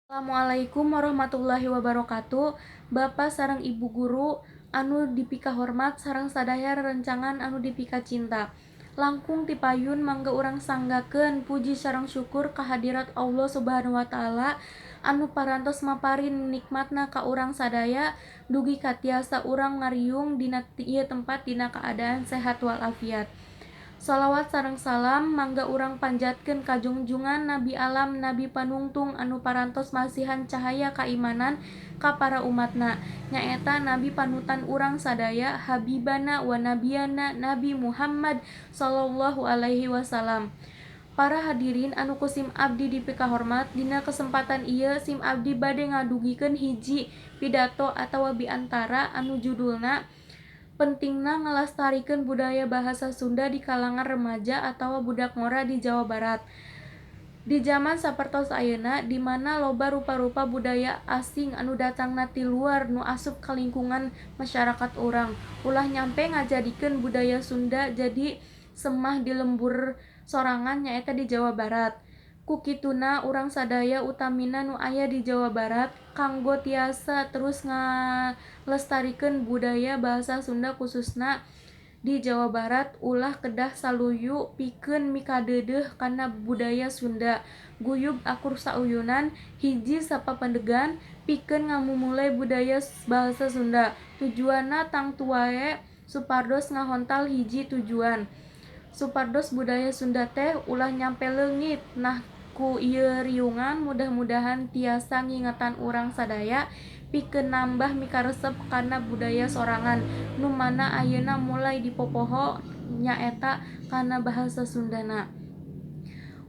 Assalamualaikum warahmatullahi wabarakatuh. Bapak sareng Ibu guru anu dipika hormat sareng sadaya rerencangan anu dipika cinta. Langkung ti payun mangga urang sanggakeun puji sareng syukur kahadirat Allah Subhanahu wa taala anu parantos maparin nikmatna ka urang sadaya dugi katiasa urang ngariung dina ieu tempat dina kaadaan sehat walafiat. Shalawat sareng salam mangga urang panjatkeun ka junjungan Nabi alam Nabi panungtung anu parantos masihan cahaya kaimanan ka para umatna, nyaeta Nabi panutan urang sadaya Habibana wa Nabiyana Nabi Muhammad sallallahu alaihi wasallam. Para hadirin anu ku sim abdi dipika hormat, dina kesempatan ieu sim abdi bade ngadugikeun hiji pidato atawa biantara anu judulna pentingna ngelestarikeun budaya bahasa Sunda di kalangan remaja atawa budak ngora di Jawa Barat. Di zaman sapertos ayeuna di mana loba rupa-rupa budaya asing anu datangna ti luar nu asup ka lingkungan masyarakat urang, ulah nyampe ngajadikeun budaya Sunda jadi semah di lembur sorangan nyaeta di Jawa Barat. Ku kituna urang sadaya utamina nu aya di Jawa Barat kanggo tiasa terus ngalestarikeun budaya bahasa Sunda khususna di Jawa Barat ulah kedah saluyu pikeun mikadeudeuh kana budaya Sunda. Guyub akur sauyunan hiji sapapandegan pikeun ngamumule budaya bahasa Sunda. Tujuanna tangtu wae supados ngahontal hiji tujuan. Supados budaya Sunda teh ulah nyampe leungit. Nah ku ieu riungan mudah-mudahan tiasa ngingetan urang sadaya pikeun nambah mikaresep kana budaya sorangan nu mana ayeuna mulai dipopoho nyaeta kana bahasa Sundana.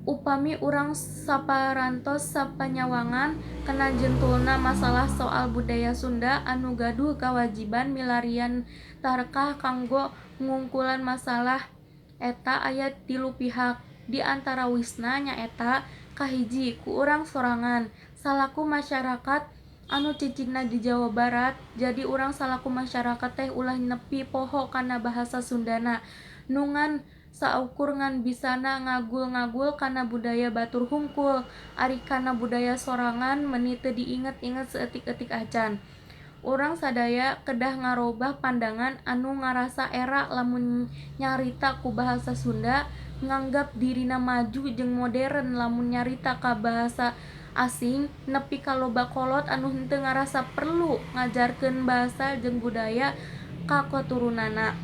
Upami urang saparantos sapanyawangan kana jentulna masalah soal budaya Sunda anu gaduh kawajiban milarian tarkah kanggo ngungkulan masalah eta aya 3 pihak. Di antarawisna nyaeta kahiji ku urang sorangan salaku masyarakat anu cicingna di Jawa Barat. Jadi urang salaku masyarakat teh ulah nepi poho kana bahasa Sundana nungan saukur ngan bisana ngagul-ngagul kana budaya batur hungkul ari kana budaya sorangan meuni teu diinget-inget saeutik-eutik acan. Urang sadaya kedah ngarobah pandangan anu ngarasa era lamun nyarita ku bahasa Sunda nganggap dirina maju jeung modern lamun nyarita ka bahasa asing nepi ka loba kolot anu henteu ngarasa perlu ngajarkeun bahasa jeung budaya ka katurunana.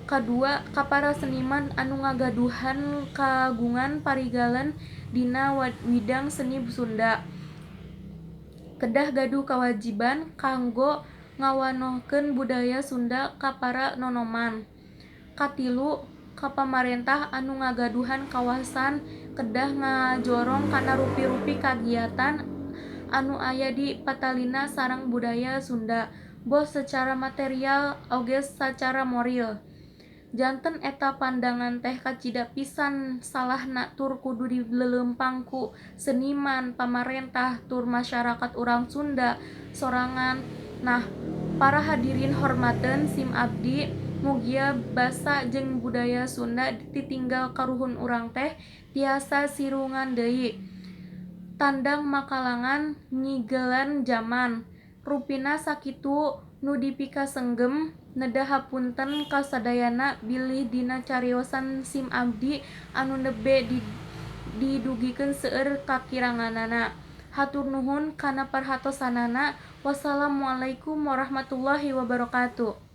Kadua, ka para seniman anu ngagaduhan kagungan parigalen dina widang seni Sunda kedah gaduh kawajiban kanggo ngawanohkeun budaya Sunda ka para nonoman. Katilu, ka pamarentah anu ngagaduhan kawasan kedah ngajorong kana rupi-rupi kagiatan anu aya di patalina sareng budaya Sunda, boh sacara material oge sacara moral. Janten eta pandangan teh kacida pisan salahna tur kudu dilelempang ku seniman, pamarentah, tur masyarakat urang Sunda sorangan. Nah, para hadirin hormateun sim abdi mugia basa jeung budaya Sunda ditinggal karuhun urang teh tiasa sirungan deui. Tandang makalangan nyigelan zaman. Rupina sakitu nu dipika senggem nedah hapunten ka sadayana bilih dina cariosan sim abdi anu nebe didugikeun seueur kakiranganana. Hatur nuhun kana parhatosanana. Wassalamualaikum warahmatullahi wabarakatuh.